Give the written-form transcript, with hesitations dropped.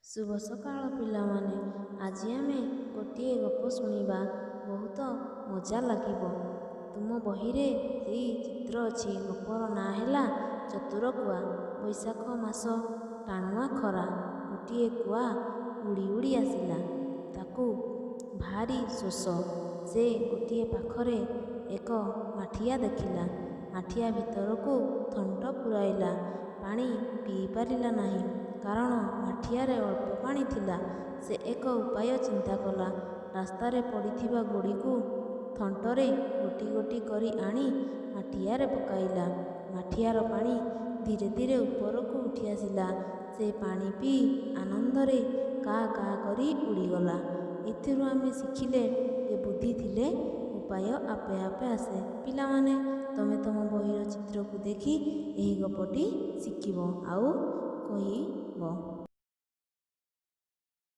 शुभ सकाळ पिलामाने। आज आमे गोटे गप शुणा बहुत मजा लगिब। तुम बही रे से चित्र अच्छी। गपर ना है चतुर कुआ। बैशाख मास टाणुआ खरा। गोटे कुआ उड़ी उड़ी आसिला। ताकू भारी शोष। से गोटे पाखरे एक माठिया देखिला। माठिया भितर को थंट पुराइला। पानी पी पारिला नहीं, कारण माठियारे अल्प पानी थिला। से एक उपाय चिंता कला। रास्तारे पड़िथिबा गोड़ी को थंटरे गोटी गोटी करी आनी माठियारे पकाइला। माठियार पानी धीरे धीरे ऊपर को उठी आसिला। से पानी पी आनंदरे का का करी उड़ीगला। एथिरु आमे शिखिले जे बुद्धि थिले उपाय आपे आपे आसे। पिलामाने तमे तम बहीर चित्र को देखी एही गपटी शिखिब आउ कहिब।